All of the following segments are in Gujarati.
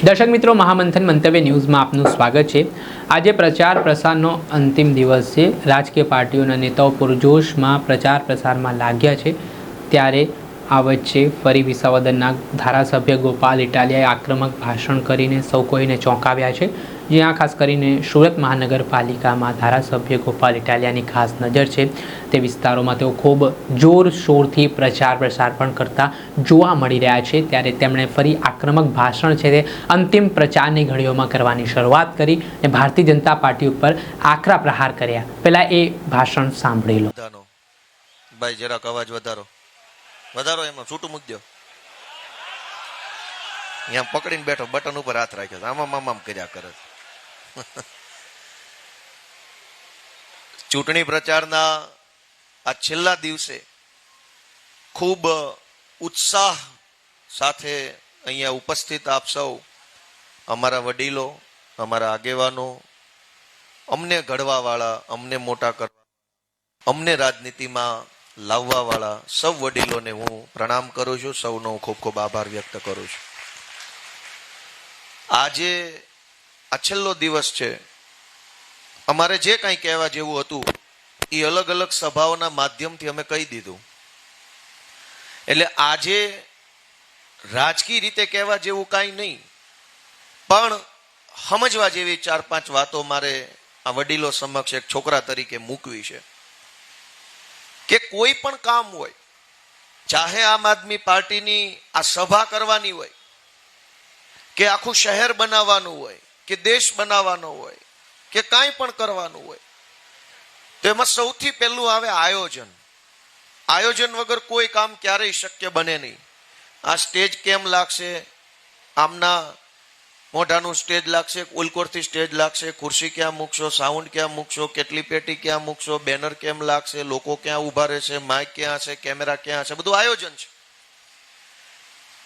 દર્શક મિત્રો, મહામંથન મંતવ્ય ન્યૂઝમાં આપનું સ્વાગત છે। આજે પ્રચાર પ્રસારનો અંતિમ દિવસ છે। રાજકીય પાર્ટીઓના નેતાઓ પૂરજોશમાં પ્રચાર પ્રસારમાં લાગ્યા છે। ત્યારે આ વચ્ચે ફરી વિસાવદરના ધારાસભ્ય ગોપાલ ઇટાલિયાએ આક્રમક ભાષણ કરીને સૌ કોઈને ચોંકાવ્યા છે। જ્યાં ખાસ કરીને સુરત મહાનગરપાલિકામાં ધારાસભ્ય ગોપાલ ઇટાલિયાની ખાસ નજર છે। તે વિસ્તારોમાં તેઓ ખૂબ જોરશોરથી પ્રચાર પ્રસાર પણ કરતા જોવા મળી રહ્યા છે। ત્યારે તેમણે ફરી આક્રમક ભાષણ છે તે અંતિમ પ્રચારની ઘડીઓમાં કરવાની શરૂઆત કરી અને ભારતીય જનતા પાર્ટી ઉપર આકરા પ્રહાર કર્યા। પહેલા એ ભાષણ સાંભળી લો। ભાઈ જરાક અવાજ વધારો એમાં છૂટું મૂકજો। અહીંયા પકડીને બેઠો, બટન ઉપર હાથ રાખ્યો, આમ કર્યા કરે। ચૂંટણી પ્રચારના આ છેલ્લા દિવસે ખૂબ ઉત્સાહ સાથે અહીંયા ઉપસ્થિત આપ સૌ, અમારા વડીલો, અમારા આગેવાનો, અમને ઘડવા વાળા, અમને મોટા કરવા, અમને રાજનીતિમાં લાવવા વાળા સૌ વડીલોને હું પ્રણામ કરું છું। સૌનો ખૂબ ખૂબ આભાર વ્યક્ત કરું છું। આજે આ છેલ્લો દિવસ છે। અમારે જે કંઈ કહેવા જેવું હતું એ અલગ અલગ સભાઓના માધ્યમથી અમે કહી દીધું। એટલે આજે રાજકીય રીતે કહેવા જેવું કાંઈ નહીં, પણ સમજવા જેવી 4-5 વાતો મારે આ વડીલો સમક્ષ એક છોકરા તરીકે મૂકવી છે કે કોઈ પણ કામ હોય, ચાહે આમ આદમી પાર્ટીની આ સભા કરવાની હોય કે આખું શહેર બનાવવાનું હોય કે દેશ બનાવવાનો હોય કે કાંઈ પણ કરવાનું હોય, તો એમાં સૌથી પહેલું આવે આયોજન। આયોજન વગર કોઈ કામ ક્યારેય શક્ય બને નહીં। આ સ્ટેજ કેમ લાગશે, આમના મોઢાનું સ્ટેજ લાગશે, ઉલકોરથી સ્ટેજ લાગશે, ખુરશી ક્યાં મૂકશો, સાઉન્ડ ક્યાં મૂકશો, કેટલી પેટી ક્યાં મૂકશો, બેનર કેમ લાગશે, લોકો ક્યાં ઉભા રહેશે, માઇક ક્યાં હશે, કેમેરા ક્યાં હશે, બધું આયોજન છે।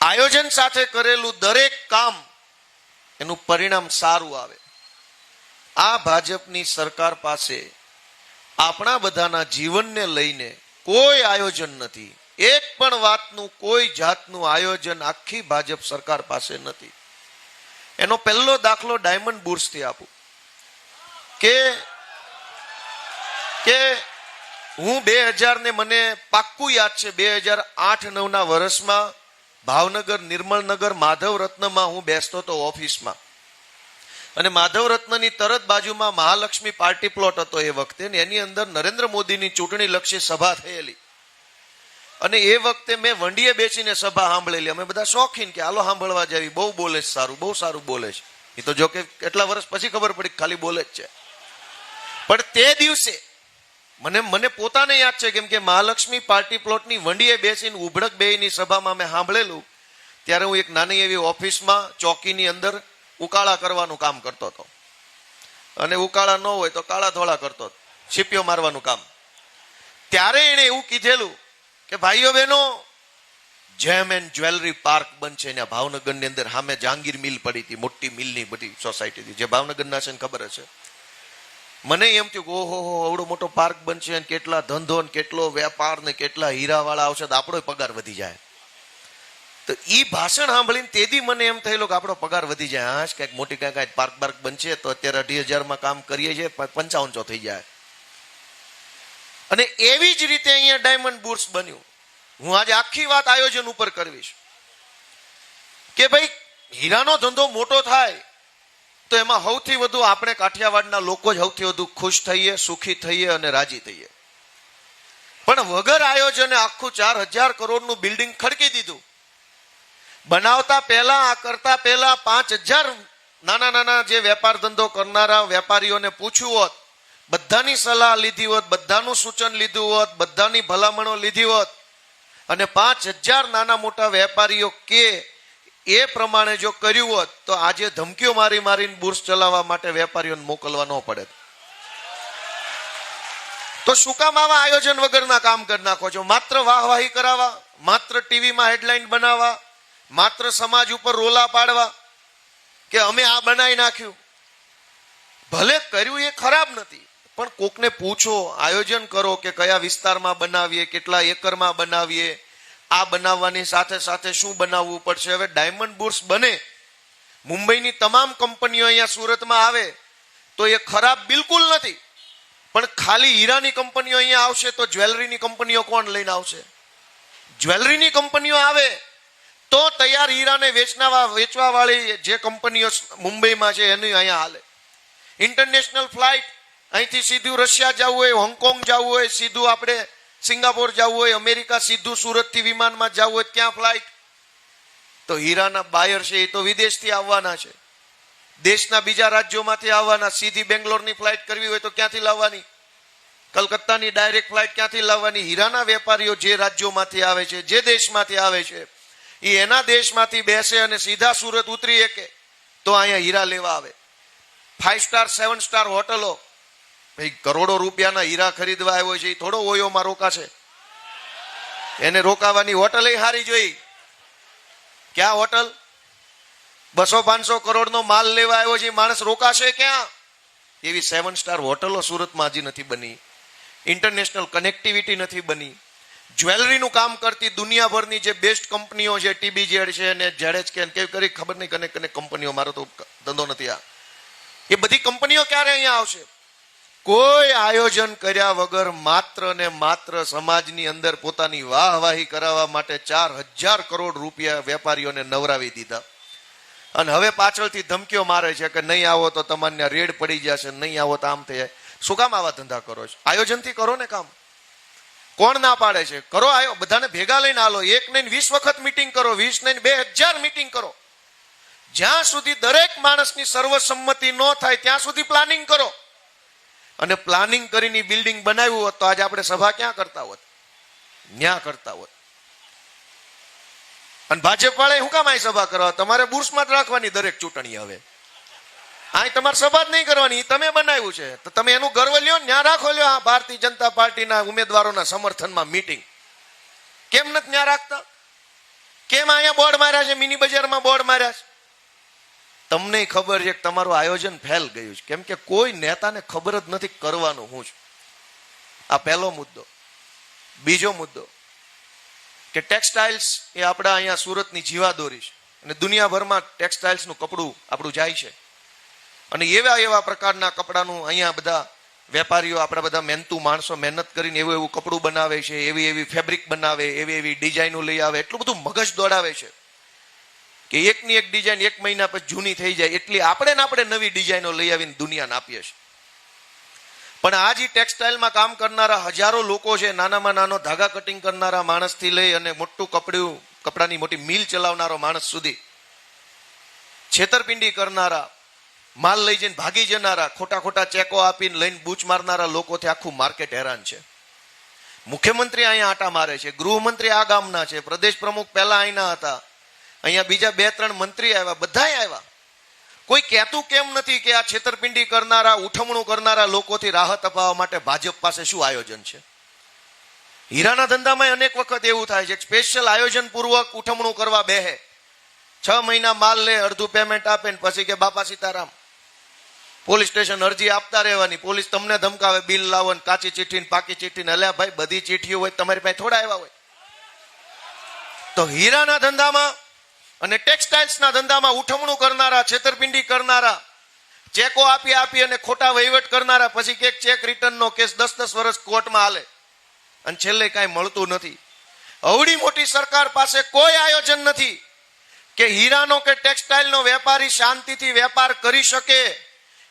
આયોજન સાથે કરેલું દરેક કામ એનું પરિણામ સારું આવે। આ ભાજપની સરકાર પાસે આપણા બધાના જીવનને લઈને કોઈ આયોજન નથી। એક પણ વાતનું, કોઈ જાતનું આયોજન આખી ભાજપ સરકાર પાસે નથી। એનો પહેલો દાખલો ડાયમંડ બુર્સથી આપું કે હું 2000 ને મને પાક્કું યાદ છે, 2008-9ના વર્ષમાં ભાવનગર, નિર્મળનગર, માધવ રત્નમાં હું બેસતો હતો ઓફિસમાં, અને માધવ રત્નની તરત બાજુમાં મહાલક્ષ્મી પાર્ટી પ્લોટ હતો એ વખતે, ને એની અંદર નરેન્દ્ર મોદીની ચૂંટણી લક્ષી સભા થયેલી, અને એ વખતે મેં વંડીએ બેસીને સભા સાંભળેલી। અમે બધા શોખીન કે હાલો સાંભળવા જાવી, બહુ બોલે છે, સારું, બહુ સારું બોલે છે। એ તો જો કે કેટલા વર્ષ પછી ખબર પડી ખાલી બોલે જ છે, પણ તે દિવસે મને પોતાને યાદ છે, કેમ કે મહાલક્ષ્મી પાર્ટી પ્લોટની વંડીએ બેસીને ઉભડક બેયની સભામાં મેં સાંભળેલું। ત્યારે હું એક નાની એવી ઓફિસમાં ચોકીની અંદર ઉકાળા કરવાનું કામ કરતો હતો, અને ઉકાળા ન હોય તો કાળા ધોળા કરતો, છીપીઓ મારવાનું કામ। ત્યારે એને એવું કીધેલું કે ભાઈઓ બહેનો, જેમ એન્ડ જ્વેલરી પાર્ક બનશે ને ભાવનગરની અંદર, સામે જહાંગીર મિલ પડી હતી, મોટી મિલની બધી સોસાયટી હતી, જે ભાવનગરના છે ને ખબર હશે। મને એમ થયું કે ઓહો, આવડો મોટો પાર્ક બનશે ને કેટલા ધંધો ને કેટલો વેપાર ને કેટલા હીરાવાળા આવશે, તો આપણો પગાર વધી જાય। તો ઈ ભાષણ સાંભળીને તેથી મને એમ થયેલું કે આપણો પગાર વધી જાય। હા, કંઈક મોટી કાંઈક પાર્ક બનશે તો અત્યારે 28000 કામ કરીએ છીએ, 5500 થઈ જાય। અને એવી જ રીતે અહીંયા ડાયમંડ બુર્સ બન્યું। હું આજે આખી વાત આયોજન ઉપર કરવીશ કે ભાઈ, હીરાનો ધંધો મોટો થાય તો એમાં સૌથી વધુ આપણે કાઠિયાવાડના લોકો જ સૌથી વધુ ખુશ થઈએ, સુખી થઈએ અને રાજી થઈએ। પણ વગર આયોજને આખું 4000 કરોડનું બિલ્ડિંગ ખડકી દીધું। બનાવતા પહેલા, આ કરતા પહેલા 5000 નાના નાના જે વેપાર ધંધો કરનારા વેપારીઓને પૂછ્યું હોત, બધાની સલાહ લીધી હોત, બધાનું સૂચન લીધું હોત, બધાની ભલામણો લીધી હોત, અને 5000 નાના મોટા વેપારીઓ કે એ પ્રમાણે જો કર્યું હોત, તો આજે ધમકીઓ મારીને બુર્સ ચલાવવા માટે વેપારીઓને મોકલવા ન પડે। તો શું કામ આવા આયોજન વગરના કામ કરી નાખો છો? માત્ર વાહવાહી કરાવવા, માત્ર ટીવીમાં હેડલાઇન બનાવવા, માત્ર સમાજ ઉપર રોલા પાડવા કે અમે આ બનાવી નાખ્યું। ભલે કર્યું એ ખરાબ નથી, પણ કોકને પૂછો, આયોજન કરો કે કયા વિસ્તારમાં બનાવીએ, કેટલા એકરમાં બનાવીએ, આ બનાવવાની સાથે સાથે શું બનાવવું પડશે। હવે ડાયમંડ બુર્સ બને મુંબઈની તમામ કંપનીઓ અહીંયા સુરતમાં આવે તો એ ખરાબ બિલકુલ નથી, પણ ખાલી હીરાની કંપનીઓ અહીંયા આવશે તો જ્વેલરીની કંપનીઓ કોણ લઈને આવશે? જ્વેલરીની કંપનીઓ આવે તો તૈયાર હીરાને વેચવા વાળી જે કંપનીઓ મુંબઈમાં છે એની અહીંયા હાલે. ઇન્ટરનેશનલ ફ્લાઇટ અહીંથી સીધું રશિયા જવું હોય, હોંગકોંગ જવું હોય, સીધું આપણે સિંગાપોર જવું હોય, અમેરિકા સીધું સુરતથી વિમાનમાં જવું હોય ત્યાં ફ્લાઇટ. તો હીરાના બાયર છે એ તો વિદેશથી આવવાના છે, દેશના બીજા રાજ્યોમાંથી આવવાના. સીધી બેંગ્લોરની ફ્લાઇટ કરવી હોય તો ક્યાંથી લાવવાની? કલકત્તાની ડાયરેક્ટ ફ્લાઇટ ક્યાંથી લાવવાની? હીરાના વેપારીઓ જે રાજ્યોમાંથી આવે છે, જે દેશમાંથી આવે છે, એ એના દેશમાંથી બેસે અને સીધા સુરત ઉતરી શકે તો અહીંયા હીરા લેવા આવે. 5 સ્ટાર 7 સ્ટાર હોટલો, ભાઈ કરોડો રૂપિયાના હીરા ખરીદવા આવ્યો છે એ થોડો ઓયોમાં રોકાશે? એને રોકાવાની હોટલ એ હારી જોઈ. ક્યાં હોટલ? 200-500 કરોડનો માલ લેવા આવ્યો છે, માણસ રોકાશે ક્યાં? એવી 7 સ્ટાર હોટલો સુરતમાં હજી નથી બની. ઇન્ટરનેશનલ કનેક્ટિવિટી નથી બની. જ્વેલરીનું કામ કરતી દુનિયાભરની જે બેસ્ટ કંપનીઓ છે, TBZ છે અને ZH કે કેવી કરી ખબર નહીં કને કંપનીઓ, મારો તો ધંધો નથી આ, એ બધી કંપનીઓ ક્યારે અહીંયા આવશે? કોઈ આયોજન કર્યા વગર માત્ર ને માત્ર સમાજની અંદર પોતાની વાહવાહી કરાવવા માટે 4000 કરોડ રૂપિયા વેપારીઓને નવરાવી દીધા. અને હવે પાછળથી ધમકીઓ મારે છે કે નહીં આવો તો તમારે રેડ પડી જશે, નહીં આવો તો આમ થઈ જાય. શું કામ આવા ધંધા કરો છો? આયોજનથી કરો ને કામ. કોણ ના પાડે છે? કરો. બધાને ભેગા લઈને આલો. 1 નહીં 20 વખત મીટિંગ કરો, 20 નહીં 2000 મીટિંગ કરો. જ્યાં સુધી દરેક માણસની સર્વસંમતિ ન થાય ત્યાં સુધી પ્લાનિંગ કરો. અને પ્લાનિંગ કરીને બિલ્ડિંગ બનાવ્યું હોત તો આજે આપણે સભા ક્યાં કરતા હોત? ન્યા કરતા હોત. અને ભાજપ વાળા શું કામ અહીં સભા કરવા? તમારે બુર્સમાં જ રાખવાની દરેક ચૂંટણી. હવે અહીં તમારે સભા જ નહીં કરવાની, તમે બનાવ્યું છે તો તમે એનું ગર્વ લ્યો ને, ત્યાં રાખો લ્યો. આ ભારતીય જનતા પાર્ટીના ઉમેદવારોના સમર્થનમાં મીટિંગ કેમ નથી ત્યાં રાખતા? કેમ અહીંયા બોર્ડ માર્યા છે, મિની બજારમાં બોર્ડ માર્યા છે? તમને ખબર છે કે તમારું આયોજન ફેલ ગયું છે, કેમ કે કોઈ નેતાને ખબર જ નથી કરવાનું હું છું. આ પહેલો મુદ્દો. બીજો મુદ્દો કે ટેક્સટાઇલ્સ એ આપણા અહીંયા સુરતની જીવાદોરી છે અને દુનિયાભરમાં ટેક્સટાઇલ્સનું કપડું આપણું જાય છે. અને એવા પ્રકારના કપડાનું અહીંયા બધા વેપારીઓ, આપણા બધા મહેનતુ માણસો મહેનત કરીને એવું કપડું બનાવે છે, એવી ફેબ્રિક બનાવે, એવી ડિઝાઇનો લઈ આવે, એટલું બધું મગજ દોડાવે છે કે એકની એક ડિઝાઇન 1 મહિના પછી જૂની થઈ જાય. એટલી આપણે નવી ડિઝાઇનો લઈ આવીને દુનિયાને આપીએ છીએ. પણ આ જે ટેક્સટાઇલમાં કામ કરનારા હજારો લોકો છે, નાનામાં નાનો ધાગા કટિંગ કરનારા માણસથી લઈ અને મોટું કપડાની મોટી મિલ ચલાવનારો માણસ સુધી, છેતરપિંડી કરનારા, માલ લઈ જઈને ભાગી જનારા, ખોટા ચેકો આપીને લઈને બૂચ મારનારા લોકોથી આખું માર્કેટ હેરાન છે. મુખ્યમંત્રી અહીંયા આટા મારે છે, ગૃહમંત્રી આ ગામના છે, પ્રદેશ પ્રમુખ પહેલા અહીંના હતા, અહીંયા બીજા 2-3 મંત્રી આવ્યા, બધાય આવ્યા. કોઈ કહેતું કેમ નથી કે આ છેતરપિંડી કરનારા, ઉઠમણું કરનારા લોકોથી રાહત અપાવવા માટે ભાજપ પાસે શું આયોજન છે? હીરાના ધંધામાં અનેક વખત એવું થાય છે, સ્પેશિયલ આયોજન પૂર્વક ઉઠમણું કરવા બેહે, 6 મહિના માલ લે, અડધું પેમેન્ટ આપે ને પછી કે બાપા સીતારામ. પોલીસ સ્ટેશન અરજી આપતા રહેવાની, પોલીસ તમને ધમકાવે, બિલ લાવો ને કાચી ચીઠી ને પાકી ચીઠી ને. અલ્યા ભાઈ, બધી ચીઠીઓ હોય તમારી પાસે થોડા આવ્યા હોય? તો હીરાના ધંધામાં અને ટેક્સટાઇલ્સના ધંધામાં ઉઠમણું કરનારા, છેતરપિંડી કરનારા, ચેકો આપી અને ખોટા વહીવટ કરનારા, પછી કે ચેક રિટર્નનો કેસ 10-10 વર્ષ કોર્ટમાં હાલે અને છેલ્લે કાંઈ મળતું નથી. અવડી મોટી સરકાર પાસે કોઈ આયોજન નથી કે હીરાનો કે ટેક્સટાઇલનો વેપારી શાંતિથી વેપાર કરી શકે.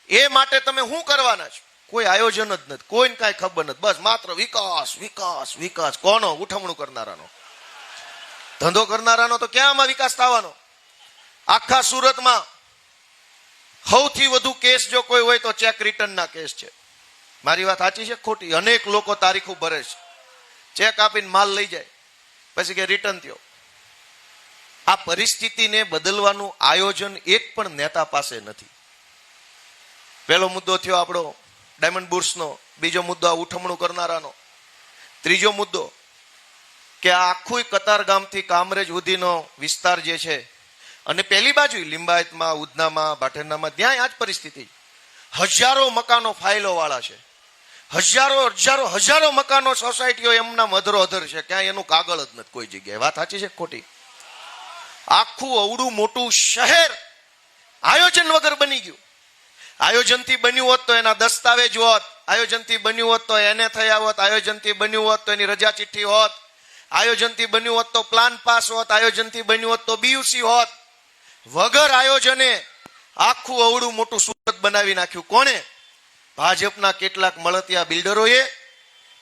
એ માટે તમે શું કરવાના છો? કોઈ આયોજન જ નથી, કોઈને કાંઈ ખબર નથી. બસ માત્ર વિકાસ વિકાસ વિકાસ. કોનો? ઉઠમણું કરનારાનો. ધંધો કરનારાનો તો ક્યાં આમાં વિકાસ થવાનો? આખા સુરતમાં સૌથી વધુ કેસ જો કોઈ હોય તો ચેક રિટર્નના કેસ છે. મારી વાત સાચી છે ખોટી? અનેક લોકો તારીખો ભરે છે, ચેક આપીને માલ લઈ જાય, પછી કે રિટર્ન થયો. આ પરિસ્થિતિને બદલવાનું આયોજન એક પણ નેતા પાસે નથી. પહેલો મુદ્દો થયો આપણો ડાયમંડ બુર્સનો. બીજો મુદ્દો આ ઉઠમણું કરનારાનો. ત્રીજો મુદ્દો કે આ આખું કતારગામથી કામરેજ સુધીનો વિસ્તાર જે છે, અને પેલી બાજુ લિંબાયતમાં, ઉધનામાં, ભાટેરનામાં, ત્યાં આ જ પરિસ્થિતિ. હજારો મકાનો ફાઇલો વાળા છે, હજારો મકાનો સોસાયટીઓ એમના અધરો-અધર છે, ક્યાંય એનું કાગળ જ નથી કોઈ જગ્યાએ. વાત સાચી છે ખોટી? આખું અવડું મોટું શહેર આયોજન વગર બની ગયું. આયોજનથી બન્યું હોત તો એના દસ્તાવેજ હોત, આયોજનથી બન્યું હોત તો એને થયા હોત, આયોજનથી બન્યું હોત તો એની રજા ચિઠ્ઠી હોત, આયોજનથી બન્યું હોત તો પ્લાન પાસ હોત, આયોજનથી બન્યું હોત તો બીયુસી હોત. વગર આયોજને આખું અવળું મોટું સુરત બનાવી નાખ્યું. કોણે? ભાજપના કેટલાક મળતિયા બિલ્ડરોએ,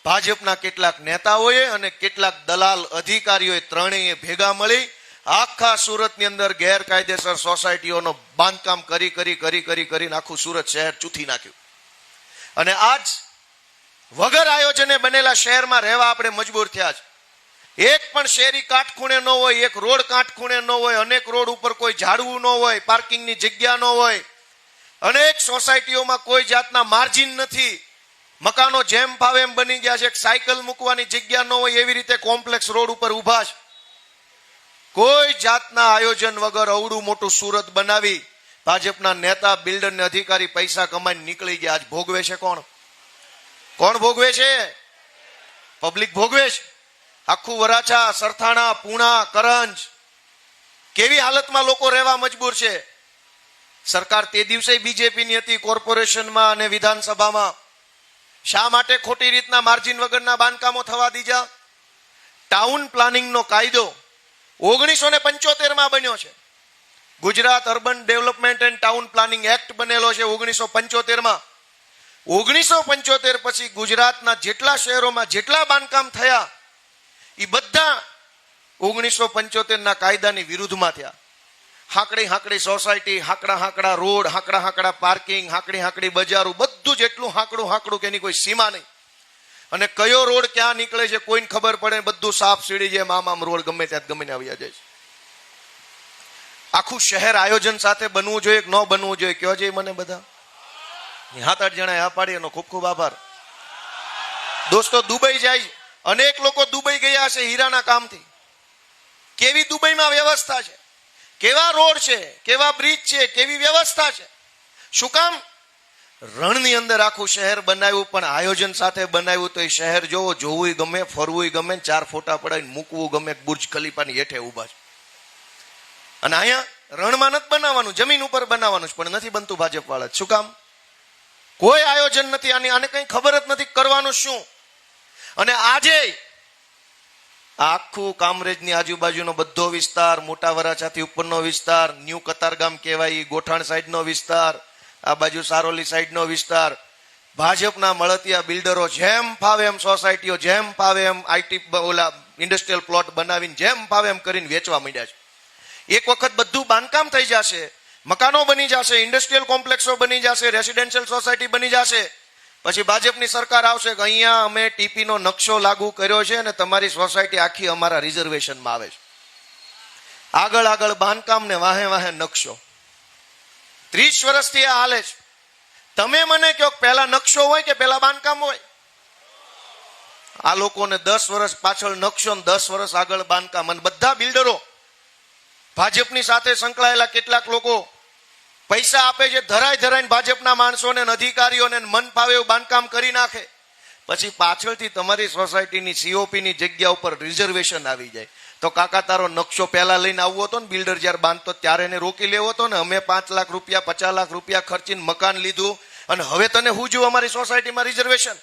ભાજપના કેટલાક નેતાઓએ અને કેટલાક દલાલ અધિકારીઓએ ત્રણેય ભેગા મળી આખા સુરતની અંદર ગેરકાયદેસર સોસાયટીઓનો બાંધકામ કરીને આખું સુરત શહેર ચૂથી નાખ્યું. અને આજ વગર આયોજને બનેલા શહેરમાં રહેવા આપણે મજબૂર થયા છે. એક પણ શેરી કાટખૂણે ન હોય, એક રોડ કાટખૂણે ન હોય, અનેક રોડ ઉપર કોઈ ઝાડવું ન હોય, પાર્કિંગની જગ્યા ન હોય, અનેક સોસાયટીઓમાં કોઈ જાતના માર્જિન નથી, મકાનો જેમ ફાવે એમ બની ગયા છે, એક સાયકલ મૂકવાની જગ્યા ન હોય એવી રીતે કોમ્પ્લેક્સ રોડ ઉપર ઉભા છે. કોઈ જાતના આયોજન વગર અવડું મોટું સુરત બનાવી ભાજપના નેતા, બિલ્ડર ને અધિકારી પૈસા કમાઈને નીકળી ગયા. આજ ભોગવે છે કોણ? કોણ ભોગવે છે? પબ્લિક ભોગવે છે. આખું વરાછા, સરથાણા, પૂણા, કરંજ કેવી હાલતમાં લોકો રહેવા મજબૂર છે. સરકાર તે દિવસે બીજેપીની હતી કોર્પોરેશનમાં અને વિધાનસભામાં. શા માટે ખોટી રીતના માર્જિન વગરના બાંધકામો થવા દીધા? ટાઉન પ્લાનિંગનો કાયદો 1975 બન્યો છે. Gujarat urban development and town planning act બનેલો છે 1975. 1975 પછી ગુજરાતના જેટલા શહેરોમાં જેટલા બાંધકામ થયા એ બધા 1975 કાયદાની વિરુદ્ધમાં થયા. હાંકડી સોસાયટી, હાંકડા રોડ, હાંકડા પાર્કિંગ, હાંકડી બજારો, બધું જેટલું હાંકડું કે એની કોઈ સીમા નહીં. અને કયો રોડ ક્યાં નીકળે છે કોઈને ખબર પડે, બધું સાફ સીડી જેમ આમ રોડ ગમે ત્યાં ગમે ને આવ્યા જાય છે. આખું શહેર આયોજન સાથે બનવું જોઈએ કે ન બનવું જોઈએ? કયો છે મને બધા 7-8 જણા હા પાડી, એનો ખૂબ ખૂબ આભાર. દોસ્તો, દુબઈ જાય, અનેક લોકો દુબઈ ગયા છે હીરાના કામથી. કેવી દુબઈમાં વ્યવસ્થા છે, કેવા રોડ છે, કેવા બ્રિજ છે, કેવી વ્યવસ્થા છે. શું કામ? રણની અંદર આખું શહેર બનાવ્યું, પણ આયોજન સાથે બનાવ્યું. તો એ શહેર જોવું ગમે, ફરવું ગમે, 4 ફોટા પડાવીને મૂકવું ગમે. બુર્જ ખલીફાની હેઠે ઉભા છે. અને અહીંયા રણમાં નથી બનાવવાનું, જમીન ઉપર બનાવવાનું છે, પણ નથી બનતું ભાજપ વાળા. શું કામ? કોઈ આયોજન નથી. આને કઈ ખબર જ નથી કરવાનું શું. અને આજે આખું કામરેજની આજુબાજુનો બધો વિસ્તાર, મોટા વરાછાથી ઉપરનો વિસ્તાર, ન્યૂ કતારગામ કહેવાય, ગોઠાણ સાઈડનો વિસ્તાર, આ બાજુ સારોલી સાઈડનો વિસ્તાર, ભાજપના મળતિયા બિલ્ડરો જેમ ફાવે એમ સોસાયટીઓ, જેમ ફાવે એમ આઈટી ઇન્ડસ્ટ્રીયલ પ્લોટ બનાવીને જેમ ફાવે એમ કરીને વેચવા માંડ્યા છે. એક વખત બધું બાંધકામ થઈ જશે, મકાનો બની જશે, ઇન્ડસ્ટ્રીયલ કોમ્પ્લેક્સો બની જશે, રેસિડેન્શિયલ સોસાયટી બની જશે, પછી ભાજપની સરકાર આવશે કે અહીંયા અમે ટીપીનો નકશો લાગુ કર્યો છે અને તમારી સોસાયટી આખી અમારા રિઝર્વેશનમાં આવે છે. આગળ બાંધકામ ને વાહે નકશો. 30 વર્ષથી આ હાલે છે. તમે મને કહો પહેલા નકશો હોય કે પહેલા બાંધકામ હોય? આ લોકોને 10 વર્ષ પાછળ નકશો ને 10 વર્ષ આગળ બાંધકામ. અને બધા બિલ્ડરો, ભાજપની સાથે સંકળાયેલા કેટલાક લોકો પૈસા આપે છે, ધરાઈને ભાજપના માણસોને, અધિકારીઓને મન ફાવે એવું બાંધકામ કરી નાખે. પછી પાછળથી તમારી સોસાયટીની COPની જગ્યા ઉપર રિઝર્વેશન આવી જાય. તો કાકા, તારો નકશો પહેલા લઈને આવવો હતો ને, બિલ્ડર જયારે બાંધતો ત્યારે એને રોકી લેવો હતો ને. અમે 5 લાખ રૂપિયા 50 લાખ રૂપિયા ખર્ચીને મકાન લીધું અને હવે તને હું જોઉં અમારી સોસાયટીમાં રિઝર્વેશન.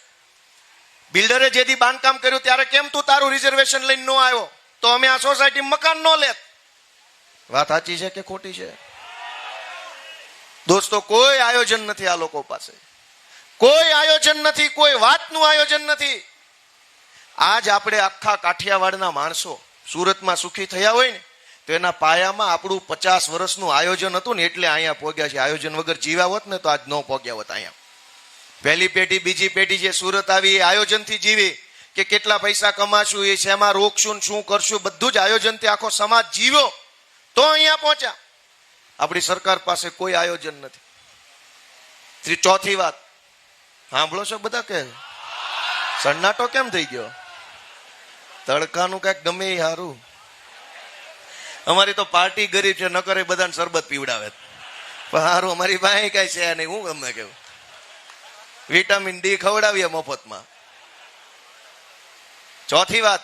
બિલ્ડરે જેથી બાંધકામ કર્યું ત્યારે કેમ તું તારું રિઝર્વેશન લઈને ન આવ્યો? તો અમે આ સોસાયટીમાં મકાન ન લેત. વાત સાચી છે કે ખોટી છે? દોસ્તો, કોઈ આયોજન નથી આ લોકો પાસે. કોઈ આયોજન નથી, કોઈ વાતનું આયોજન નથી. આજ આપણે આખા કાઠિયાવાડના માણસો સુરતમાં સુખી થયા હોય ને, તો એના પાયામાં આપણું 50 વર્ષનું આયોજન હતું ને, એટલે અહીંયા પહોંચ્યા છે. આયોજન વગર જીવ્યા હોત ને તો આજ ન પહોંચ્યા હોત. અહીંયા પહેલી પેઢી, બીજી પેઢી જે સુરત આવી એ આયોજનથી જીવી. કે કેટલા પૈસા કમાશું, એ શેમાં રોકશું, શું કરશું, બધું જ આયોજનથી આખો સમાજ જીવ્યો તો અહીંયા પહોંચ્યા. આપણી સરકાર પાસે કોઈ આયોજન નથી. ચોથી વાત સાંભળો છો બધા કે સન્નાટો કેમ થઈ ગયો? તડકાનું કઈક ગમે એ સારું. અમારી તો પાર્ટી ગરીબ છે, ન કરે બધાને શરબત પીવડાવે. પણ સારું અમારી પાસે કઈ છે નહીં. હું ગમે કેવું વિટામિન ડી ખવડાવીએ મફતમાં. ચોથી વાત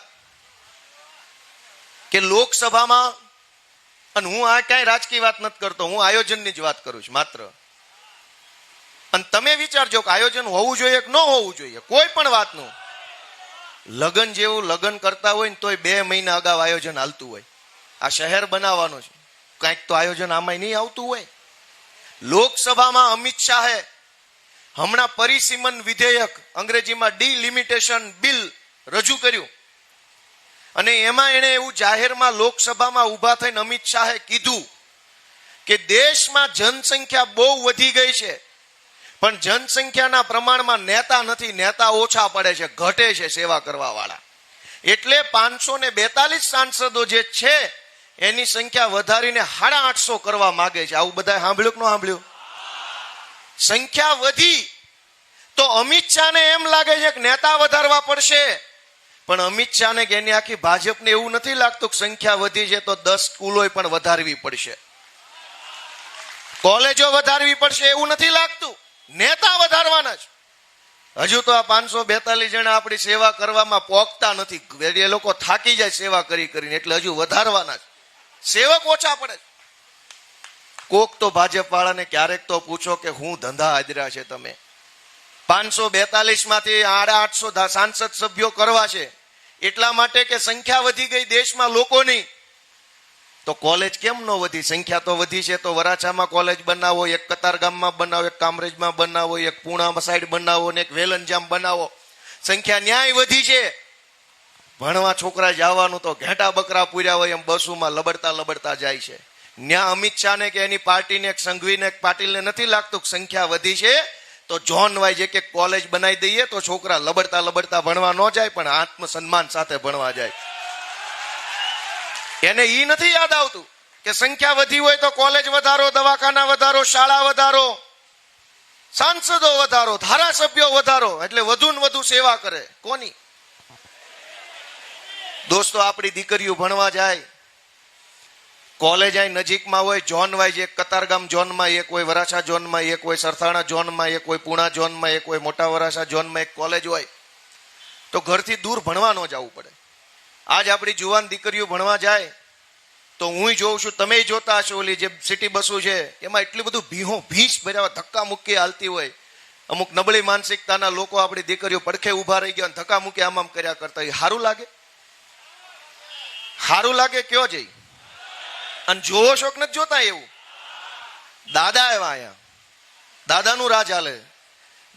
કે લોકસભામાં અને હું આ ક્યાંય રાજકીય વાત નથી કરતો, હું આયોજનની જ વાત કરું છું માત્ર. અને તમે વિચારજો કે આયોજન હોવું જોઈએ કે ન હોવું જોઈએ, કોઈ પણ વાતનું. લગ્ન જેવું લગ્ન કરતા હોય ને તોય 2 મહિના અગાઉ આયોજન હાલતું હોય. આ શહેર બનાવવાનું છે, કાંઈક તો આયોજન આમાં નહીં આવતું હોય. લોકસભામાં અમિત શાહે હમણાં પરિસીમન વિધેયક, અંગ્રેજીમાં ડિલિમિટેશન બિલ રજૂ કર્યું. અને એમાં એને એવું જાહેરમાં લોકસભામાં ઉભા થઈને અમિત શાહે કીધું કે દેશમાં જનસંખ્યા બહુ વધી ગઈ છે, પણ જનસંખ્યાના પ્રમાણમાં નેતા નથી, નેતા ઓછા પડે છે, ઘટે છે સેવા કરવા વાળા. એટલે 542 સાંસદો જે છે એની સંખ્યા વધારીને 850 કરવા માંગે છે. આવું બધા સાંભળ્યું કે ન સાંભળ્યું? સંખ્યા વધી તો અમિત શાહને એમ લાગે છે કે નેતા વધારવા પડશે, પણ અમિત શાહને કે એની આખી ભાજપને એવું નથી લાગતું કે સંખ્યા વધી છે તો 10 સ્કૂલો પણ વધારવી પડશે, કોલેજો વધારવી પડશે, એવું નથી લાગતું. નેતા વધારવાના છે. હજુ તો આ 542 જણા આપણી સેવા કરવામાં પોગતા નથી, એ લોકો થાકી જાય સેવા કરી કરીને, એટલે હજુ વધારવાના છે. સેવક ઓછા પડે. કોક તો ભાજપ વાળાને ક્યારેક તો પૂછો કે હું ધંધા આદર્યા છે તમે. 542 માંથી 850 સાંસદ સભ્યો કરવા છે એટલા માટે કે સંખ્યા વધી ગઈ દેશમાં લોકોની. તો કોલેજ કેમ ન વધી? સંખ્યા તો વધી છે તો વરાછામાં કોલેજ બનાવો, એક કતારગામમાં બનાવો, એક કામરેજમાં બનાવો, એક પૂણા સાઈડ બનાવો ને એક વેલંજામ બનાવો. સંખ્યા ન્યાય વધી છે. ભણવા છોકરા જવાનું તો ઘેટા બકરા પૂર્યા હોય એમ બસોમાં લબડતા લબડતા જાય છે. ન્યા અમિત શાહને કે એની પાર્ટીને એક સંઘવીને એક પાટીલને નથી લાગતું કે સંખ્યા વધી છે તો જોન વાઇઝ એક એક કોલેજ બનાવી દઈએ તો છોકરા લબડતા લબડતા ભણવા ન જાય પણ આત્મસન્માન સાથે ભણવા જાય. એને ઈ નથી યાદ આવતું કે સંખ્યા વધી હોય તો કોલેજ વધારો, દવાખાના વધારો, શાળા વધારો, સાંસદો વધારો, ધારાસભ્યો વધારો, એટલે વધુ ને વધુ સેવા કરે. કોની? દોસ્તો, આપણી દીકરીઓ ભણવા જાય, કોલેજ અહીં નજીકમાં હોય, ઝોન વાઇઝ, એક કતારગામ ઝોનમાં એક હોય, વરાછા ઝોનમાં એક હોય, સરથાણા ઝોનમાં એક હોય, પૂણા ઝોનમાં એક હોય, મોટા વરાછા ઝોનમાં એક કોલેજ હોય, તો ઘરથી દૂર ભણવા ન જવું પડે. આજ આપણી જુવાન દીકરીઓ ભણવા જાય તો હું જોઉં છું, તમે જોતા હશો, ઓલી જે સિટી બસો છે એમાં એટલું બધું ભીંસ ભર્યા ધક્કા મૂકી હાલતી હોય. અમુક નબળી માનસિકતાના લોકો આપણી દીકરીઓ પડખે ઉભા રહી ગયા ધક્કા મૂકી આમ કર્યા કરતા. એ સારું લાગે? સારું લાગે? કયો જઈ અને જોવો છો કે નથી જોતા? એવું દાદા એવા અહીંયા દાદાનું રાજ હાલે.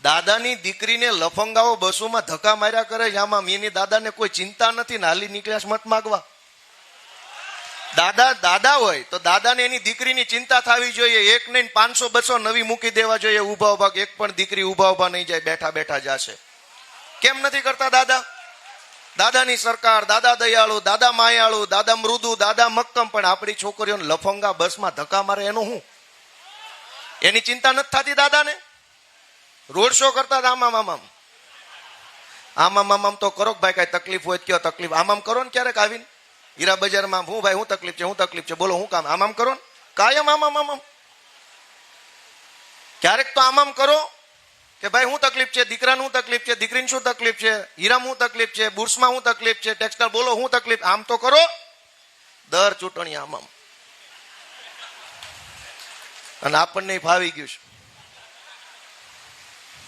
દાદાની દીકરીને લફંગાઓ બસોમાં ધક્કા માર્યા કરે છે. આમાં એની દાદાને કોઈ ચિંતા નથી ને હાલી નીકળ્યા મત માગવા. દાદા હોય તો દાદાને એની દીકરીની ચિંતા થવી જોઈએ. એક નહીં 500-200 નવી મૂકી દેવા જોઈએ ઉભા ઉભા. એક પણ દીકરી ઉભા નહીં જાય, બેઠા બેઠા જશે. કેમ નથી કરતા દાદા? દાદાની સરકાર, દાદા દયાળુ, દાદા માયાળુ, દાદા મૃદુ, દાદા મક્કમ, પણ આપણી છોકરીઓને લફંગા બસમાં ધક્કા મારે એનું શું? એની ચિંતા નથી થતી દાદાને? રોડ શો કરતા આમામ તો કરો ભાઈ, કઈ તકલીફ હોય કયો તકલીફ આમામ કરો ને. ક્યારેક આવીને હીરા બજારમાં હું ભાઈ હું તકલીફ છે બોલો હું કામ? આમામ કરો ને કાયમ. આમામ ક્યારેક તો આમામ કરો કે ભાઈ હું તકલીફ છે, દીકરાનું શું તકલીફ છે, દીકરીને શું તકલીફ છે, હીરામાં શું તકલીફ છે, બુર્સમાં શું તકલીફ છે, ટેક્સટાઇલ બોલો શું તકલીફ. આમ તો કરો દર ચૂંટણી આમામ. અને આપણને ફાવી ગયું છે.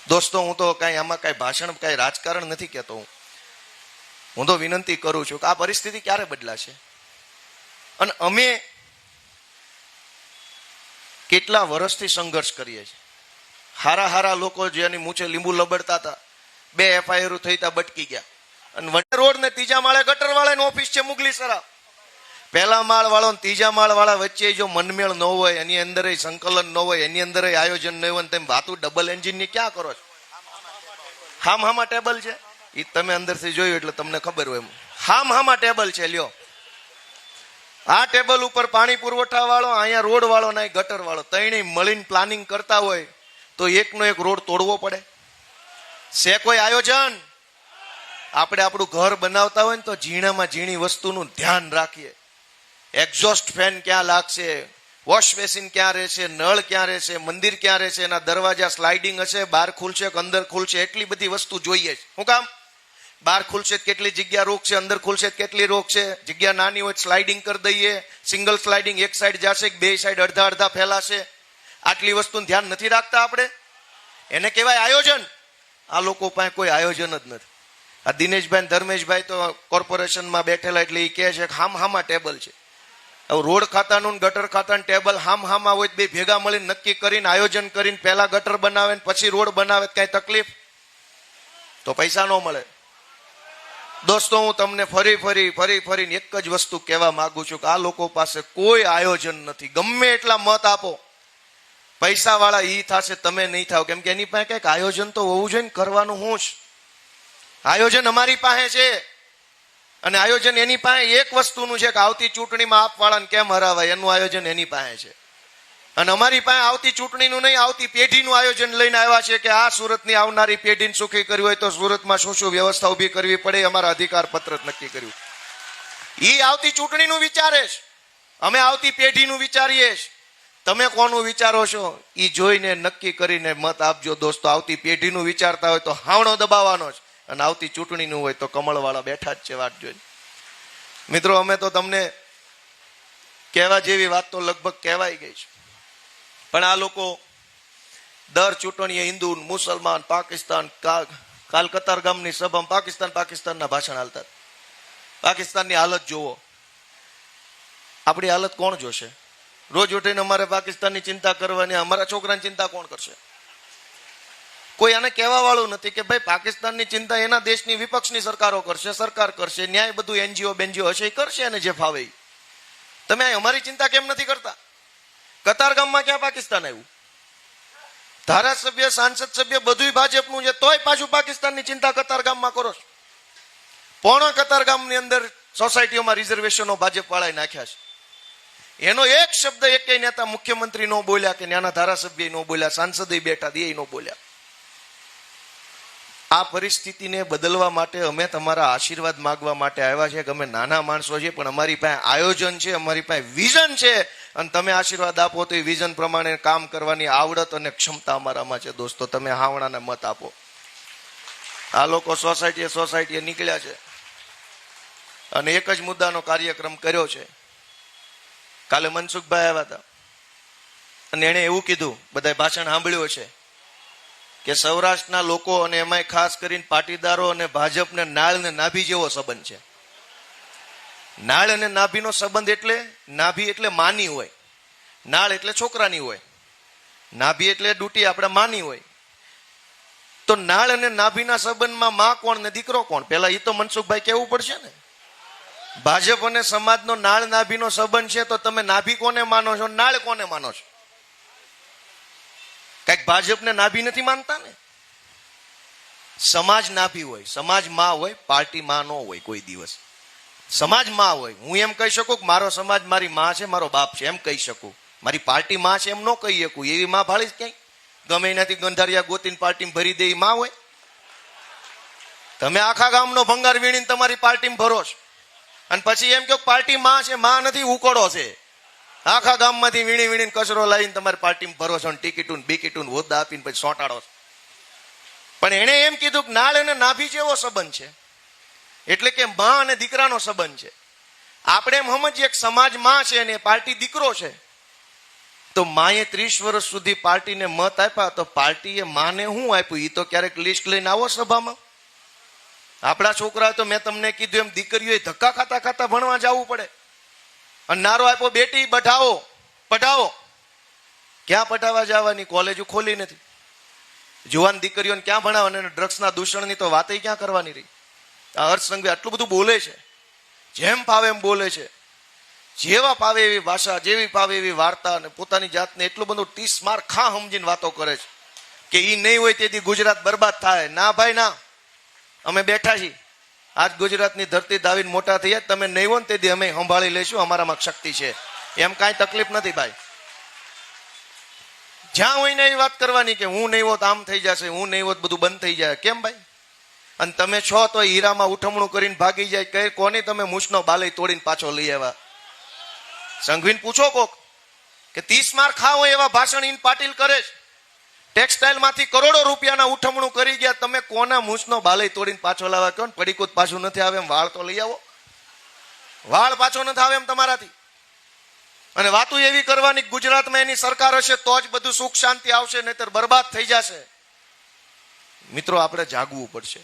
દોસ્તો, હું તો કઈ આમાં કઈ ભાષણ કઈ રાજકારણ નથી કહેતો. હું તો વિનંતી કરું છું કે આ પરિસ્થિતિ ક્યારે બદલાશે? અને અમે કેટલા વર્ષથી સંઘર્ષ કરીએ છીએ. હારા લોકો જેની મૂછે લીંબુ લબડતા હતા, 2 FIR થઈ હતા, બટકી ગયા. અને વડે રોડ ને 3જા માળે ગટર વાળાની ઓફિસ છે મુગલીસરા. 1લા માળ વાળો ને 3જા માળ વાળા વચ્ચે જો મનમેળ ન હોય, એની અંદર સંકલન ન હોય, એની અંદર આયોજન ન હોય, તેમ વાતું ડબલ એન્જિન ની ક્યાં કરો છો? હામાં ટેબલ છે એ તમે અંદરથી જોયું એટલે તમને ખબર હોય. હામાં ટેબલ છે. લ્યો, આ ટેબલ ઉપર પાણી પુરવઠા વાળો, અહીંયા રોડ વાળો ને ગટર વાળો, ત્રણેય મળીને પ્લાનિંગ કરતા હોય તો એકનો એક રોડ તોડવો પડે છે? કોઈ આયોજન? આપણે આપણું ઘર બનાવતા હોય ને તો ઝીણામાં ઝીણી વસ્તુનું ધ્યાન રાખીએ. એક્ઝોસ્ટ ફેન ક્યાં લાગશે, વોશ બેસિન ક્યાં રહેશે, નળ ક્યાં રહેશે, મંદિર ક્યાં રહેશે, એના દરવાજા સ્લાઇડિંગ હશે, બહાર ખુલશે કે અંદર ખુલશે, એટલી બધી વસ્તુ જોઈએ છે. શું કામ? બહાર ખુલશે કેટલી જગ્યા રોકશે, અંદર ખુલશે કેટલી રોકશે, જગ્યા નાની હોય સ્લાઇડિંગ કરી દઈએ, સિંગલ સ્લાઇડિંગ, એક સાઈડ જશે બે સાઈડ અડધા અડધા ફેલાશે. આટલી વસ્તુનું ધ્યાન નથી રાખતા આપણે. એને કહેવાય આયોજન. આ લોકો પાસે કોઈ આયોજન જ નથી. આ દિનેશભાઈ ધર્મેશભાઈ તો કોર્પોરેશનમાં બેઠેલા એટલે એ કહે છે કે હામાં ટેબલ છે. હવે રોડ ખાતાનું ગટર ખાતાનું ટેબલ હામાં હોય બે ભેગા મળીને નક્કી કરીને આયોજન કરીને પહેલા ગટર બનાવે ને પછી રોડ બનાવે, કઈ તકલીફ તો પૈસા ન મળે. દોસ્તો, હું તમને ફરીને એક જ વસ્તુ કહેવા માંગુ છું કે આ લોકો પાસે કોઈ આયોજન નથી. ગમે એટલા મત આપો, પૈસા વાળા ઈ થશે, તમે નહીં થાવ. કેમ કે એની પાસે કઈક આયોજન તો હોવું જોઈએ ને. કરવાનું હું જ આયોજન અમારી પાસે છે, અને આયોજન એની પાસે એક વસ્તુનું છે કે આવતી ચૂંટણીમાં આપ વાળાને કેમ હરાવાય એનું આયોજન એની પાસે છે. અને અમારી પાસે આવતી ચૂંટણીનું નહીં, આવતી પેઢીનું આયોજન લઈને આવ્યા છે કે આ સુરતની આવનારી પેઢીને સુખી કરવી હોય તો સુરતમાં શું શું વ્યવસ્થા ઉભી કરવી પડે, અમારા અધિકાર પત્ર નક્કી કર્યું. ઈ આવતી ચૂંટણીનું વિચારે છે, અમે આવતી પેઢીનું વિચારીએ છીએ. તમે કોનું વિચારો છો ઈ જોઈને નક્કી કરીને મત આપજો દોસ્તો. આવતી પેઢીનું વિચારતા હોય તો હાવણો દબાવવાનો છે, અને આવતી ચૂંટણીનું હોય તો કમળવાળા બેઠા જ છે વાટ જોઈને. મિત્રો, અમે તો તમને કહેવા જેવી વાત તો લગભગ કહેવાઈ ગઈ છે, પણ આ લોકો દર ચૂંટણીએ હિન્દુ, મુસલમાન, પાકિસ્તાન, કાલ કતારગામની સભામાં પાકિસ્તાનના ભાષણ હાલતા. પાકિસ્તાનની હાલત જોવો, આપણી હાલત કોણ જોશે? રોજ ઉઠીને અમારે પાકિસ્તાનની ચિંતા કરવાની, અમારા છોકરાની ચિંતા કોણ કરશે? કોઈ આને કહેવા વાળું નથી કે ભાઈ પાકિસ્તાનની ચિંતા એના દેશની વિપક્ષની સરકારો કરશે, સરકાર કરશે, ન્યાય બધું એનજીઓ બેનજીઓ હશે એ કરશે, એને જે ફાવે. તમે અમારી ચિંતા કેમ નથી કરતા? કતારગામમાં ક્યાં પાકિસ્તાન આવ્યું? ધારાસભ્ય, સાંસદ સભ્ય બધું ભાજપનું છે, તોય પાછું પાકિસ્તાનની ચિંતા કતારગામમાં કરો છો. પોણા કતારગામની અંદર સોસાયટીઓમાં રિઝર્વેશનો ભાજપ વાળાએ નાખ્યા છે. એનો એક શબ્દ એકેય નેતા, મુખ્યમંત્રી નો બોલ્યા, કે ત્યાંના ધારાસભ્ય નો બોલ્યા, સાંસદ બે એ નો બોલ્યા. આ પરિસ્થિતિને બદલવા માટે અમે તમારા આશીર્વાદ માંગવા માટે આવ્યા છે કે અમે નાના માણસો છીએ, પણ અમારી પાસે આયોજન છે, અમારી પાસે વિઝન છે, અને તમે આશીર્વાદ આપો તો એ વિઝન પ્રમાણે કામ કરવાની આવડત અને ક્ષમતા અમારામાં છે. દોસ્તો, તમે હાવણાને મત આપો. આ લોકો સોસાયટીએ નીકળ્યા છે અને એક જ મુદ્દાનો કાર્યક્રમ કર્યો છે. કાલે મનસુખભાઈ આવ્યા હતા અને એને એવું કીધું, બધા ભાષણ સાંભળ્યું છે, કે સૌરાષ્ટ્રના લોકો અને એમાંય ખાસ કરીને પાટીદારો અને ભાજપને નાળ ને નાભી જેવો સંબંધ છે. નાળ અને નાભીનો સંબંધ એટલે, નાભી એટલે માની હોય, નાળ એટલે છોકરાની હોય, નાભી એટલે ડૂટી આપણે માની હોય. તો નાળ અને નાભીના સંબંધમાં માં કોણ ને દીકરો કોણ? પેલા એ તો મનસુખભાઈ કહેવું પડશે ને. ભાજપ અને સમાજનો નાળ નાભીનો સંબંધ છે, તો તમે નાભી કોને માનો છો, નાળ કોને માનો છો? કઈક ભાજપને નાભી નથી માનતા ને. સમાજ નાભી હોય, સમાજ માં હોય, પાર્ટી માં ન હોય કોઈ દિવસ. સમાજ માં હોય. હું એમ કહી શકું કે મારો સમાજ મારી માં છે, મારો બાપ છે, એમ કહી શકું. મારી પાર્ટી માં છે એમ ન કહી શકું. એવી માં ભાળી ક્યાંય ગમે એનાથી ગંધારિયા ગોતીને પાર્ટીમાં ભરી દે માં હોય? તમે આખા ગામનો ભંગાર વીણીને તમારી પાર્ટીમાં ભરો છો, અને પછી એમ કહો પાર્ટી માં છે. માં નથી, ઉકળો છે. આખા ગામમાંથી વીણીને કચરો લાવીને તમારી પાર્ટીમાં ભરો છો, ટિકિટું બિકિટું હોદ્દા આપીને પછી સોંટાડો છો. પણ એને એમ કીધું કે નાળ અને નાભી જેવો સંબંધ છે, એટલે કે માં અને દીકરાનો સંબંધ છે. આપણે એમ સમજીએ કે સમાજ માં છે અને પાર્ટી દીકરો છે. તો માએ 30 વર્ષ સુધી પાર્ટીને મત આપ્યા, તો પાર્ટીએ માને શું આપ્યું? એ તો ક્યારેક લિસ્ટ લઈને આવો સભામાં. આપણા છોકરા તો મેં તમને કીધું એમ દીકરીઓએ ધક્કા ખાતા ભણવા જવું પડે. અને નારો આપ્યો બેટી પઢાવો. ક્યાં પઢાવા જવાની? કોલેજો ખોલી નથી. જુવાન દીકરીઓને ક્યાં ભણાવવાની? અને ડ્રગ્સના દૂષણની તો વાત ક્યાં કરવાની રહી? આ હર્ષ સંઘવી આટલું બધું બોલે છે, જેમ ફાવે એમ બોલે છે, જેવા ફાવે એવી ભાષા, જેવી ફાવે એવી વાર્તા, અને પોતાની જાતને એટલું બધું 30 માર ખા સમજીને વાતો કરે છે કે ઈ નહીં હોય તેથી ગુજરાત બરબાદ થાય. ના ભાઈ ના, અમે બેઠા છીએ. આજ ગુજરાતની ધરતી દાવીને મોટા થયા. તમે નહીં હો ને તેથી અમે સંભાળી લઈશું, અમારામાં શક્તિ છે, એમ કાંઈ તકલીફ નથી ભાઈ. જ્યાં હોય ને એવી વાત કરવાની કે હું નહીં હોત આમ થઈ જશે, હું નહીં હોત બધું બંધ થઈ જાય. કેમ ભાઈ? અને તમે છો તો હીરામાં ઉઠમણું કરીને ભાગી જાય. કઈ કોની તમે મૂછનો બાલય તોડીને પાછો લઈ આવ્યા? સંઘવીને પૂછો કોક કે 30 માર ખાઓ એવા ભાષણ ઇન પાટીલ કરે છે. ટેક્સટાઇલ માંથી કરોડો રૂપિયાના ઉઠમણું કરી ગયા. તમે કોના મૂછનો બાલય તોડીને પાછો લાવવા કહો ને, પડીકૂત પાછું નથી આવે એમ વાળ તો લઈ આવો. વાળ પાછો નથી આવે એમ તમારાથી. અને વાતું એવી કરવાની ગુજરાતમાં એની સરકાર હશે તો જ બધું સુખ શાંતિ આવશે, નહીતર બરબાદ થઈ જશે. મિત્રો, આપણે જાગવું પડશે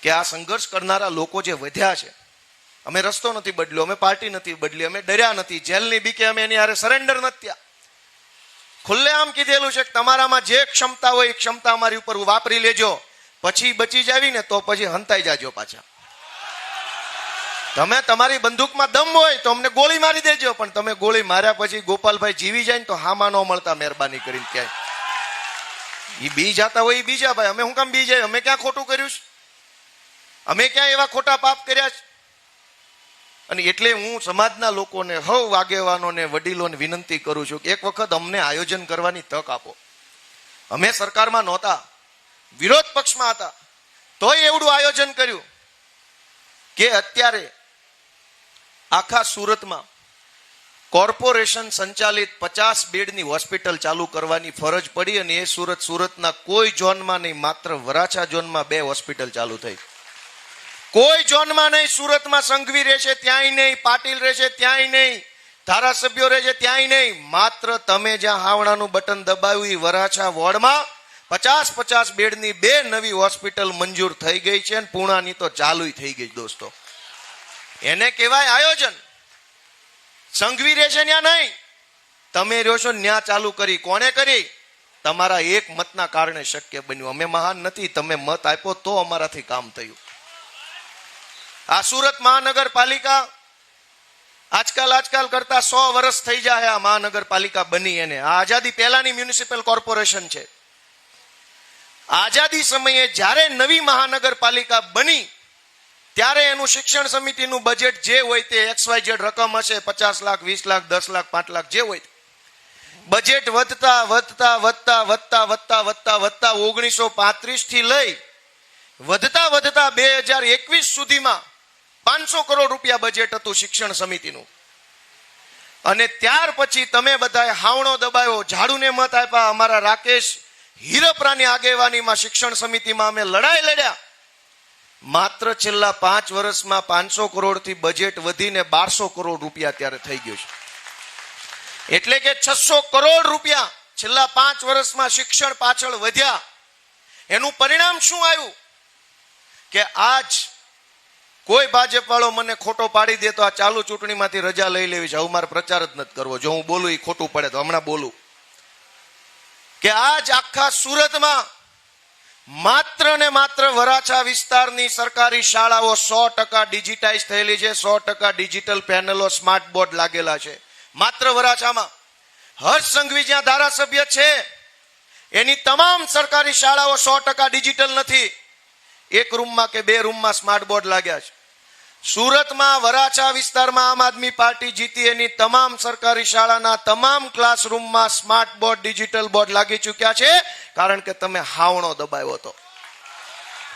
કે આ સંઘર્ષ કરનારા લોકો જે વધ્યા છે, અમે રસ્તો નથી બદલ્યો, અમે પાર્ટી નથી બદલી, અમે ડર્યા નથી, જેલની બીકે અમે એની હારે સરેન્ડર નથી થયા. ખુલ્લેઆમ કીધેલું છે કે તમારામાં જે ક્ષમતા હોય એ ક્ષમતા અમારી ઉપર વાપરી લેજો, પછી બચી જાવી ને તો પછી હંતાઈ જાજો પાછા. તમે તમારી બંદૂકમાં દમ હોય તો અમને ગોળી મારી દેજો, પણ તમે ગોળી માર્યા પછી ગોપાલભાઈ જીવી જાય ને તો હામાં ન મળતા મહેરબાની કરીને ક્યાંય. એ બી જાતા હોય એ બીજા ભાઈ, અમે હું કામ બી જાય? અમે ક્યાં ખોટું કર્યું છે? અમે ક્યાં એવા ખોટા પાપ કર્યા છે? અને એટલે હું સમાજના લોકોને, હવ આગેવાનોને, વડીલોને વિનંતી કરું છું કે એક વખત અમને આયોજન કરવાની તક આપો. અમે સરકારમાં નહોતા, વિરોધ પક્ષમાં હતા, તોય એવડું આયોજન કર્યું કે અત્યારે આખા સુરતમાં કોર્પોરેશન સંચાલિત 50 બેડની હોસ્પિટલ ચાલુ કરવાની ફરજ પડી. અને એ સુરતના કોઈ ઝોનમાં નહીં, માત્ર વરાછા ઝોનમાં 2 હોસ્પિટલ ચાલુ થઈ. કોઈ ઝોનમાં નહીં. સુરતમાં સંઘવી રહેશે ત્યાંય નહીં, પાટીલ રહેશે ત્યાંય નહીં, ધારાસભ્યો રહેશે ત્યાંય નહીં. માત્ર તમે જ્યાં હાવણાનું બટન દબાવ્યું એ વરાછા વોર્ડમાં 50 બેડની 2 નવી હોસ્પિટલ મંજૂર થઈ ગઈ છે. અને પૂણાની તો ચાલુ થઈ ગઈ. દોસ્તો, એને કહેવાય આયોજન. સંઘવી રહેશે ત્યાં નહીં, તમે રહ્યો છો ત્યાં ચાલુ કરી. કોને કરી? તમારા એક મતના કારણે શક્ય બન્યું. અમે મહાન નથી, તમે મત આપ્યો તો અમારાથી કામ થયું. આ સુરત મહાનગરપાલિકા આજકાલ કરતા 100 વર્ષ થઈ જાય આ મહાનગરપાલિકા બની. એને આ આઝાદી પહેલાની મ્યુનિસિપલ કોર્પોરેશન છે. આઝાદી સમયે જ્યારે નવી મહાનગરપાલિકા બની ત્યારે એનું શિક્ષણ સમિતિનું બજેટ જે હોય તે XYZ રકમ હશે, 50 લાખ, 20 લાખ, 10 લાખ, 5 લાખ જે હોય. બજેટ વધતા 1935 થી લઈ વધતા 2021 સુધીમાં 500 કરોડ રૂપિયા બજેટ હતું શિક્ષણ સમિતિનું. અને ત્યાર પછી તમે બધાએ હાવણો દબાયો, ઝાડુને મત આપ્યા. અમારા રાકેશ હીરપરાની આગેવાનીમાં શિક્ષણ સમિતિમાં અમે લડાઈ લડ્યા. માત્ર છેલ્લા 5 વર્ષમાં 500 કરોડથી બજેટ વધીને 1200 કરોડ રૂપિયા અત્યારે થઈ ગયું છે. એટલે કે 600 કરોડ રૂપિયા છેલ્લા 5 વર્ષમાં શિક્ષણ પાછળ વધ્યા. એનું પરિણામ શું આવ્યું કે આજ કોઈ ભાજપ વાળો મને ખોટો પાડી દે તો આ ચાલુ ચૂંટણીમાંથી રજા લઈ લેવી છે. હવે મારે પ્રચાર જ નથી કરવો. જો હું બોલું એ ખોટું પડે તો હમણાં બોલું કે આજ આખા સુરતમાં માત્ર ને માત્ર વરાછા વિસ્તારની સરકારી શાળાઓ 100% ડિજિટાઇઝ થયેલી છે. 100% ડિજિટલ પેનલો, સ્માર્ટ બોર્ડ લાગેલા છે. માત્ર વરાછામાં. હર્ષ સંઘવી જ્યાં ધારાસભ્ય છે એની તમામ સરકારી શાળાઓ 100% ડિજિટલ નથી. 1 રૂમમાં કે 2 રૂમમાં સ્માર્ટ બોર્ડ લાગ્યા છે. સુરતમાં વરાછા વિસ્તારમાં આમ આદમી પાર્ટી જીતી, એની તમામ સરકારી શાળાના તમામ ક્લાસરૂમમાં સ્માર્ટ બોર્ડ, ડિજિટલ બોર્ડ લાગી ચૂક્યા છે. કારણ કે તમે હાવણો દબાવ્યો હતો.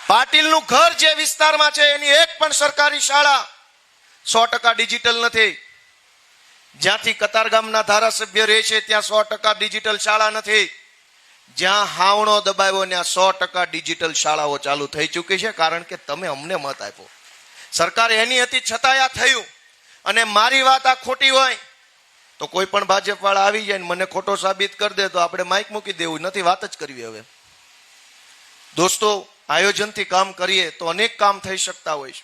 પાટીલનું ઘર જે વિસ્તારમાં છે એની એક પણ સરકારી શાળા 100% ડિજિટલ નથી. જ્યાંથી કતારગામના ધારાસભ્ય રહે છે ત્યાં 100% ડિજિટલ શાળા નથી. જ્યાં હાવણો દબાવ્યો ત્યાં 100% ડિજિટલ શાળાઓ ચાલુ થઈ ચૂકી છે. કારણ કે તમે અમને મત આપ્યો. સરકાર એની હતી છતાંય આ થયું. અને મારી વાત આ ખોટી હોય તો કોઈ પણ ભાજપ વાળા આવી જાય ને મને ખોટો સાબિત કરી દે તો આપણે માઇક મૂકી દેવું નથી, વાત જ કરવી. હવે દોસ્તો, આયોજનથી કામ કરીએ તો અનેક કામ થઈ શકતા હોય છે,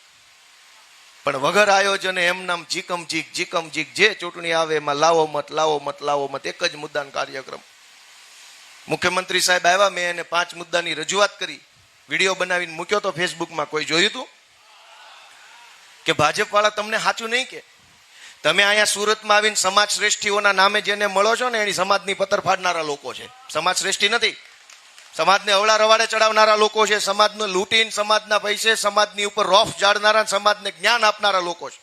પણ વગર આયોજને એમ નામ જીકમ જીક જે ચૂંટણી આવે એમાં લાવો મત એક જ મુદ્દાનો કાર્યક્રમ. મુખ્યમંત્રી સાહેબ આવ્યા, મેં એને 5 મુદ્દાની રજૂઆત કરી, વિડીયો બનાવીને મૂક્યો તો ફેસબુકમાં. કોઈ જોયું હતું કે ભાજપ વાળા તમને સાચું નહીં કે? તમે અહીંયા સુરતમાં આવીને સમાજ શ્રેષ્ઠીઓના નામે જેને મળો છો ને એની સમાજની પતર ફાડનારા લોકો છે. સમાજ શ્રેષ્ઠી નથી, સમાજને અવળા રવાડે ચડાવનારા લોકો છે. સમાજને લૂંટીને સમાજના પૈસે સમાજની ઉપર રોફ જાળનારા, સમાજને જ્ઞાન આપનારા લોકો છે.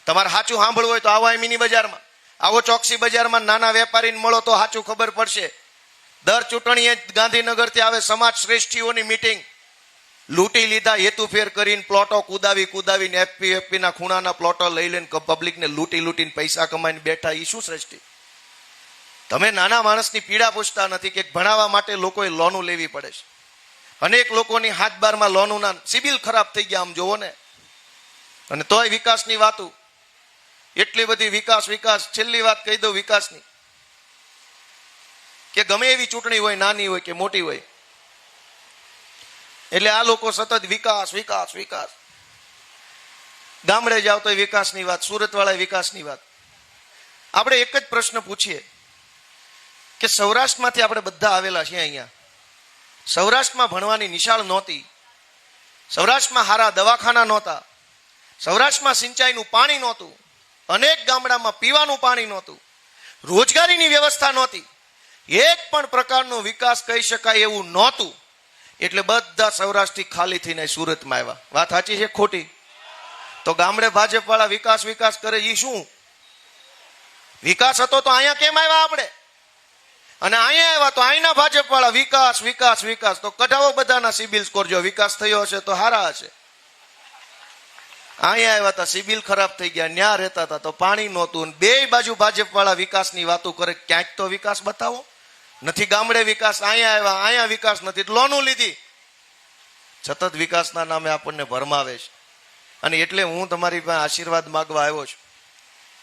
તમારે સાચું સાંભળવું હોય તો આવો મિની બજારમાં, આવો ચોકસી બજારમાં, નાના વેપારીને મળો તો સાચું ખબર પડશે. દર ચૂંટણીએ ગાંધીનગરથી આવે સમાજ શ્રેષ્ઠીઓની મીટિંગ. લૂંટી લીધા હેતુફેર કરીને પ્લોટો કુદાવીને એફપી ના ખૂણાના પ્લોટો લઈ લઈને પબ્લિકને લૂંટીને પૈસા કમાઈને બેઠા. એ શું શ્રેષ્ઠી? તમે નાના માણસની પીડા પૂછતા નથી કે ભણાવવા માટે લોકોએ લોનું લેવી પડે છે. અનેક લોકોની હાથ બારમાં લોનોના સિબિલ ખરાબ થઈ ગયા આમ જોવો ને. અને તોય વિકાસની વાતો, એટલી બધી વિકાસ. છેલ્લી વાત કહી દઉં વિકાસની, કે ગમે એવી ચૂંટણી હોય, નાની હોય કે મોટી હોય, એટલે આ લોકો સતત વિકાસ. ગામડે જાવ તો વિકાસની વાત, સુરત વાળા વિકાસની વાત. આપણે એક જ પ્રશ્ન પૂછીએ કે સૌરાષ્ટ્રમાંથી આપણે બધા આવેલા છીએ અહીંયા. સૌરાષ્ટ્રમાં ભણવાની નિશાળ નહોતી, સૌરાષ્ટ્રમાં સારા દવાખાના નહોતા, સૌરાષ્ટ્રમાં સિંચાઈનું પાણી નહોતું, અનેક ગામડામાં પીવાનું પાણી નહોતું, રોજગારીની વ્યવસ્થા નહોતી, એક પણ પ્રકારનો વિકાસ કહી શકાય એવું નહોતું. એટલે બધા સૌરાષ્ટ્રથી ખાલી થઈને સુરતમાં આવ્યા. વાત સાચી છે ખોટી? તો ગામડે ભાજપ વાળા વિકાસ કરે એ શું વિકાસ હતો? તો અહીંયા કેમ આવ્યા આપણે? અને અહીંયા આવ્યા તો અહીંના ભાજપ વાળા વિકાસ. તો કઢાવો બધાના સિબિલ સ્કોર, જો વિકાસ થયો હશે તો સારા હશે. અહીંયા આવ્યા હતા સિબિલ ખરાબ થઈ ગયા, ન્યા રહેતા હતા તો પાણી નહોતું. બે બાજુ ભાજપ વાળા વિકાસની વાતો કરે, ક્યાંક તો વિકાસ બતાવો. નથી ગામડે વિકાસ, અહીંયા આવ્યા અહીંયા વિકાસ નથી, લોનું લીધી. સતત વિકાસના નામે આપણને ભરમાવે છે. અને એટલે હું તમારી પાસે આશીર્વાદ માંગવા આવ્યો છું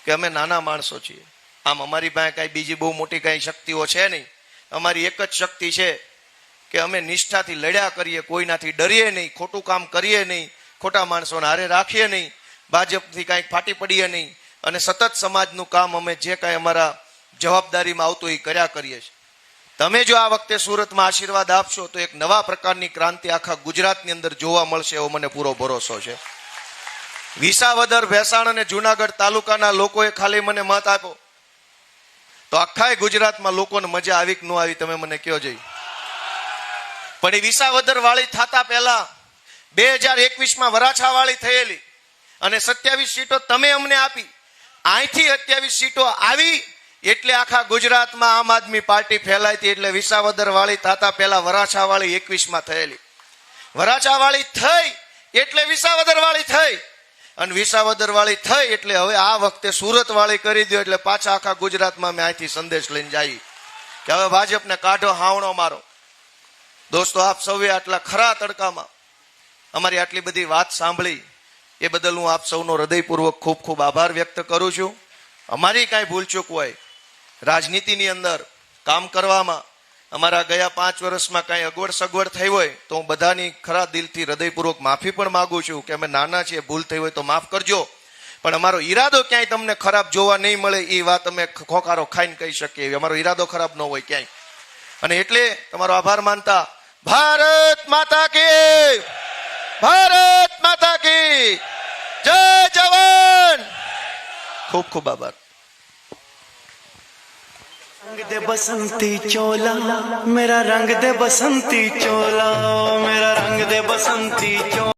કે અમે નાના માણસો છીએ. આમ અમારી પાસે કઈ બીજી બહુ મોટી કઈ શક્તિઓ છે નહીં. અમારી એક જ શક્તિ છે કે અમે નિષ્ઠાથી લડ્યા કરીએ, કોઈનાથી ડરીએ નહીં, ખોટું કામ કરીએ નહીં, ખોટા માણસોને હારે રાખીએ નહીં, ભાજપથી કાંઈક ફાટી પડીએ નહીં, અને સતત સમાજનું કામ અમે જે કાંઈ અમારા જવાબદારીમાં આવતું એ કર્યા કરીએ છીએ. તમે જો આ વખતે સુરતમાં આશીર્વાદ આપશો તો એક નવા પ્રકારની ક્રાંતિ આખા ગુજરાતની અંદર જોવા મળશે એવો મને પૂરો ભરોસો છે. વિસાવદર, ભેસાણ અને જુનાગઢ તાલુકાના લોકોએ ખાલી મને મત આપ્યો તો આખા ગુજરાતમાં લોકોને મજા આવી કે ન આવી તમે મને કયો જઈ. પણ એ વિસાવદર વાળી થતા પહેલા 2021માં વરાછા વાળી થયેલી અને 27 સીટો તમે અમને આપી, અહીંથી 27 સીટો આવી એટલે આખા ગુજરાતમાં આમ આદમી પાર્ટી ફેલાઈ હતી. એટલે વિસાવદર વાળી થતા પહેલા વરાછા વાળી 21માં થયેલી, વરાછા વાળી થઈ એટલે વિસાવદર વાળી થઈ, અને વિસાવદર વાળી થઈ એટલે હવે આ વખતે સુરત વાળી કરી દો. એટલે પાછા આખા ગુજરાતમાં અમે અહીંથી સંદેશ લઈને જઈએ કે હવે ભાજપને કાઢો, હાવણો મારો. દોસ્તો, આપ સૌએ આટલા ખરા તડકામાં અમારી આટલી બધી વાત સાંભળી એ બદલ હું આપ સૌનો હૃદયપૂર્વક ખૂબ ખૂબ આભાર વ્યક્ત કરું છું. અમારી કાંઈ ભૂલચૂક હોય રાજનીતિની અંદર કામ કરવામાં, અમારા ગયા 5 વર્ષમાં કાંઈ અગવડ સગવડ થઈ હોય તો હું બધાની ખરા દિલથી હૃદયપૂર્વક માફી પણ માગું છું કે અમે નાના છીએ, ભૂલ થઈ હોય તો માફ કરજો. પણ અમારો ઈરાદો ક્યાંય તમને ખરાબ જોવા નહીં મળે એ વાત અમે ખોખારો ખાઈને કહી શકીએ. અમારો ઈરાદો ખરાબ ન હોય ક્યાંય. અને એટલે તમારો આભાર માનતા ભારત માતા કી, ભારત માતા કી જય જવાન. ખૂબ ખૂબ આભાર. रंग दे बसंती चोला मेरा, रंग दे बसंती चोला मेरा, रंग दे बसंती चोला.